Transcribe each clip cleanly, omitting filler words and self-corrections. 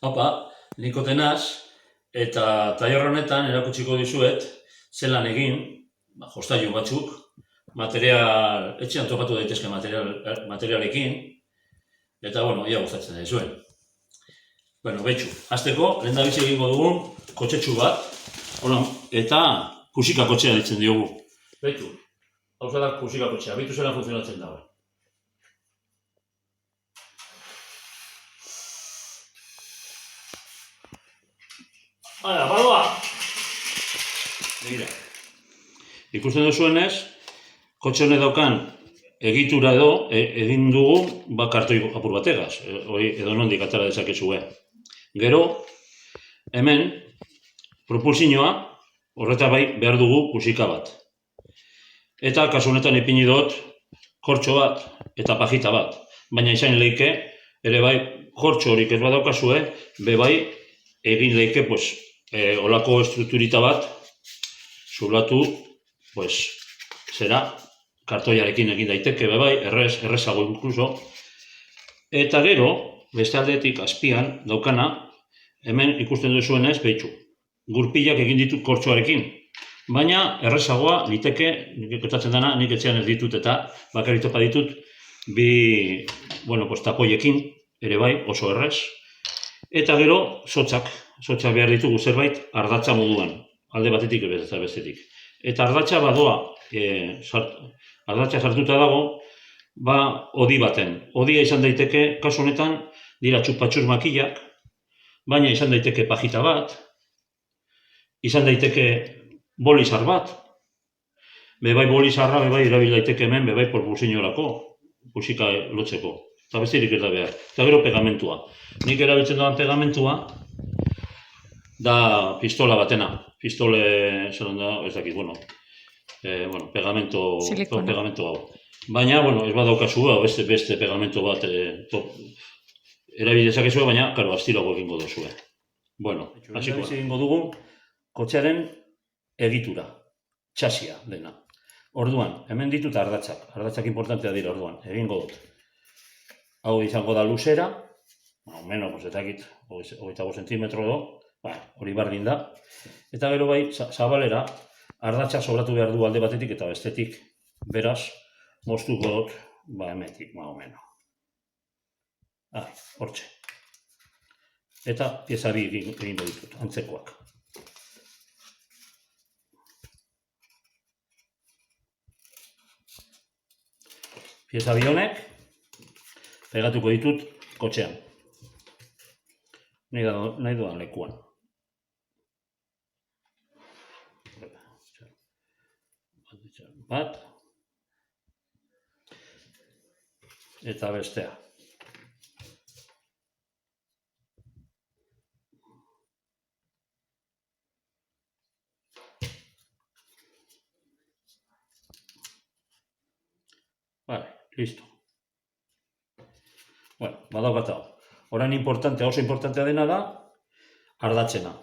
Haupa, Nikote naz, eta tailer honetan erakutsiko dizuet zelan egin, jostailu batzuk, etxean topatu daitezke materialekin, eta, ia gustatzen daizuen. Betxu, hasteko, lehendabizi egingo dugun kotxetxu bat, eta pusika kotxea ditzen diogu. Betxu, hau da pusika kotxea, bitu zela funtzionatzen dago. Hala, badoa! Begira. Ikusten duzuenez, kotxe honek daukan egitura egin dugu kartoi apur bategaz, edo nondik atara dezakezue. Gero, hemen, propulsioa, horreta bai behar dugu pusika bat. Eta kasu honetan ipini dut kortxo bat eta pajita bat. Baina izan leike, ere bai, kortxo horik ez badaukazue, be bai, egin leike, olako estrukturita bat, zulatu, kartoiarekin egin daiteke, be bai, errezago inkluso. Eta gero, beste aldetik azpian daukana, hemen ikusten duzuenez, betxu, gurpilak egin ditut kortxoarekin. Baina errezagoa liteke, nik ekotatzen dana, nik etxean ez ditut eta bakarrik topa ditut, bi, tapoiekin, ere bai, oso errez. Eta gero, sotzak behar ditugu zerbait ardatza moduan, alde batetik eta bestetik. Eta ardatza badoa, ardatza sartuta dago, odi baten. Odia izan daiteke, kasu honetan, dira txupatxur makillak, baina izan daiteke pajita bat, izan daiteke bolizar bat, bebai bolizarra, bebai erabil daiteke hemen, bebai propulsiorako, pusika lotzeko. Eta besterik ez da behar. Eta gero pegamentua. Nik erabiltzen duan pegamentua da pistola batena. Pistole, zelan da, ez dakit, pegamento hau. Baina, ez badaukazu, beste pegamento bat erabil dezakezue, baina, karo, astilago egingo duzue. Hasiko egingo dugu kotxearen egitura, txasia dena. Orduan, hemen ditut ardatzak. Ardatzak importantea dira, orduan, egingo dut. Hau izango da luzera, menos, ez dakit, 25 zentimetro edo, hori bardin da. Eta gero bai, zabalera, ardatza sobratu behar du alde batetik eta bestetik. Beraz, moztuko dut, hemetik, hortxe. Eta pieza bi egingo ditut, antzekoak. Pieza bi honek, pegatuko ditut kotxean. Nahi duan lekuan. Bat. Eta bestea. Listo. Badaukat hau. Orain oso importantea dena da, ardatzena.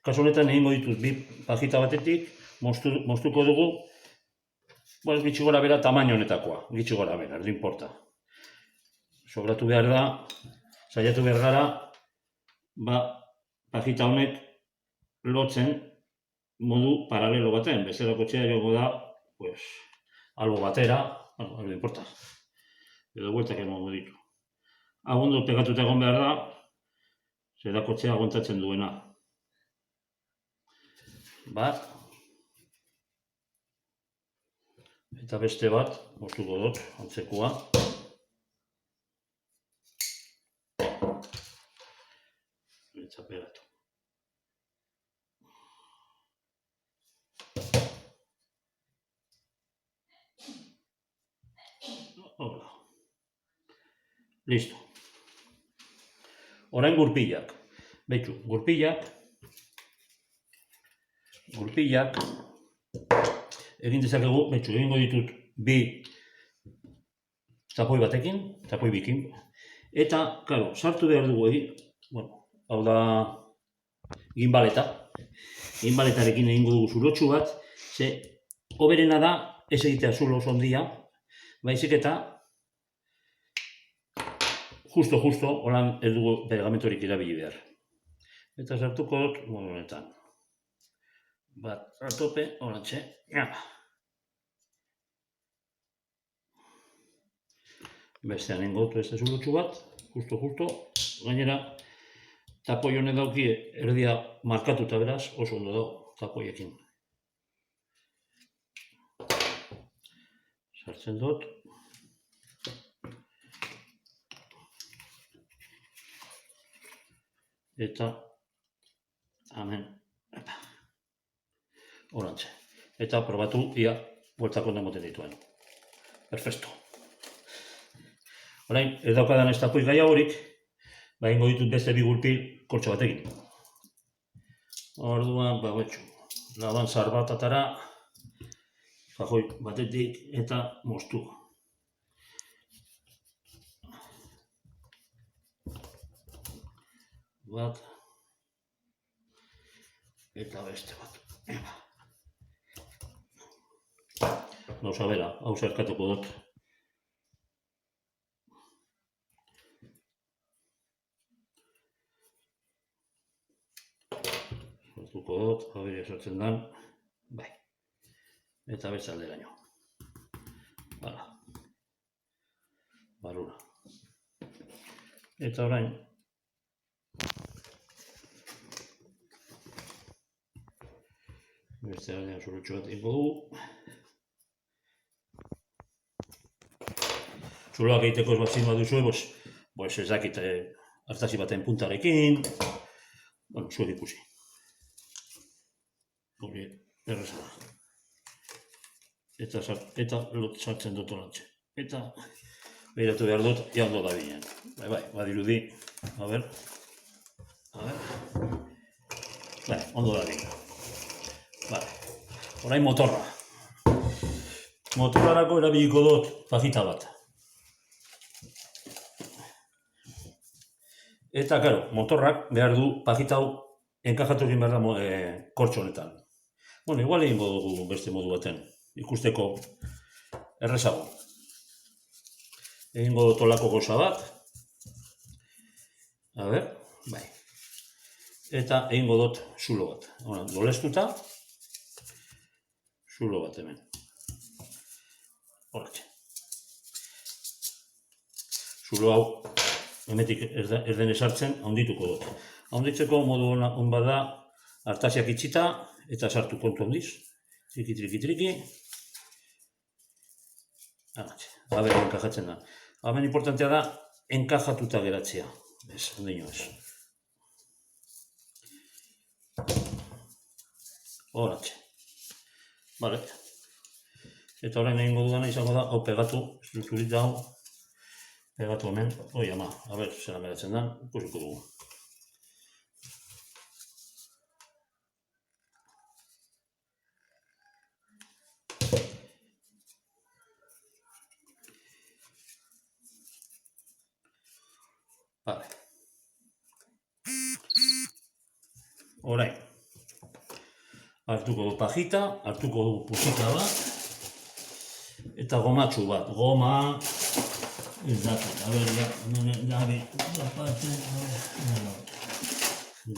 Kasu honetan egingo ditut bi pajita batetik, moztuko dugu, gitxi gora bera tamaino honetakoa, gitxi gora bera, ez du importa. Sobratu behar da, saiatu behar gara, pajita honek lotzen modu paralelo baten, bezala kotxea joango da, albo batera, ez du importa. Edo bueltak emango ditu. Hau ondo pegatuta egon behar da, zera kotxea aguantatzen duena. Bat. Eta beste bat, moztuko dut, antzekoa. Eta pegatu. Hola. Listo. Orain gurpillak. Betxu, gurpillak egin dezakegu, betxu, egingo ditut bi zapoi batekin, zapoi bikin, eta, karo, sartu behar dugu egin, hau da ginbaleta, ginbaletarekin egingo dugu zulotxu bat, ze hoberena da ez egitea zulo oso ondia, baizik eta justo, holan ez dugu pegamentorik erabili behar. Eta sartuko dut modu honetan. Bat, atope, horantxe. Bestean ingotu beste zulutxu bat, justo. Gainera, tapoi honek dauki erdia markatuta beraz, oso ondo dago tapoiekin. Sartzen dut. Eta hemen horantxe. Eta probatu ia bueltak ondo moten dituen. Perfecto. Orain, ez daukadan ez tapoiz gaiagorik, ingo ditut beste bi gurpil kortxo batekin. Orduan, labantzar bat atara, kajoi batetik eta moztu. Bat, eta beste bat. Gauza bera, hau zerkatuko dut. Sartuko dut, abere sartzen den, bai. Eta beste alderaino. Hala. Barura. Eta orain, beste aldean zurutxo bat ingo du. Zuloak egiteko ez bat zin baduzue, ez dakit hartasi baten puntarekin. Zuek ikusi. Hori erreza da. Eta lot sartzen dut horantxe. Eta behiratu behar dut, ja ondo da binen. Bai, badirudi. A ber. Bai, ondo da binen. Orain motorra. Motorrarako erabiliko dut pajita bat. Eta, karo, motorrak behar du pajita hau enkajatu egin behar da kortxo honetan. Bueno, igual egingo dugu beste modu baten, ikusteko errezago. Egingo dut olako goza bat. A ber, bai. Eta egingo dut zulo bat. Dolestuta. Zulo bat hemen. Horatxe. Zulo hau hemetik ez den esartzen, handituko dut. Handitzeko modu hon bada hartasiak itxita eta sartu kontu handiz. Triki. Horatxe. Habe enkajatzen da. Hemen importantea da enkajatuta geratzea. Ez, handino ez. Horatxe. Bale. Eta orain egingo dudana izango da, hau pegatu, estrukturita hau, pegatu hemen, oi ama, a ber, zera meratzen da, ikusiko dugu. Bale. Orain. Hartuko du pajita, hartuko du pusika bat, eta gomatxu bat, goma, ez dakit,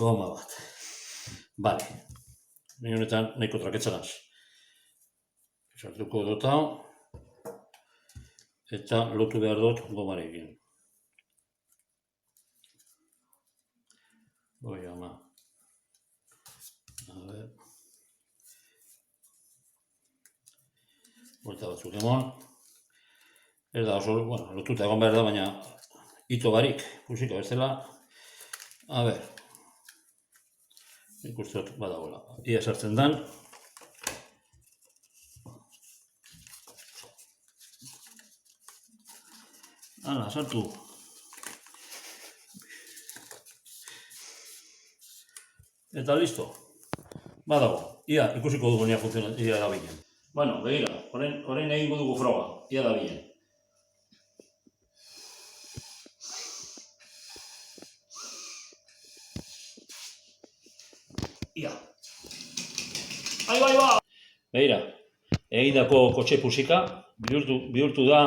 goma bat. Bale, nire honetan nahiko traketxanaz. Sartuko dut hau, eta lotu behar dut gomarekin. Oi ama. A ber. Buelta batzuk emon. Ez da oso, lotuta egon behar da, baina ito barik, pusika bestela. A ber. Ikuste dut badagoela. Ia sartzen dan. Hala, sartu. Eta listo. Badago. Ia, ikusiko dugu nia funtzionan, ia da binen. Bueno, begira, orain egingo dugu froga, ia da binen. Ia. Bai! Begira, egindako kotxe pusika, bihurtu da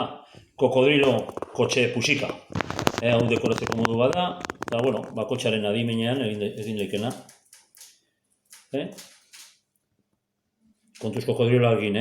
kokodrilo kotxe pusika. Hau dekoratzeko modu bada, eta, bueno, bakotxaren adimenean egin daikena. Kontuzko kodriola egin,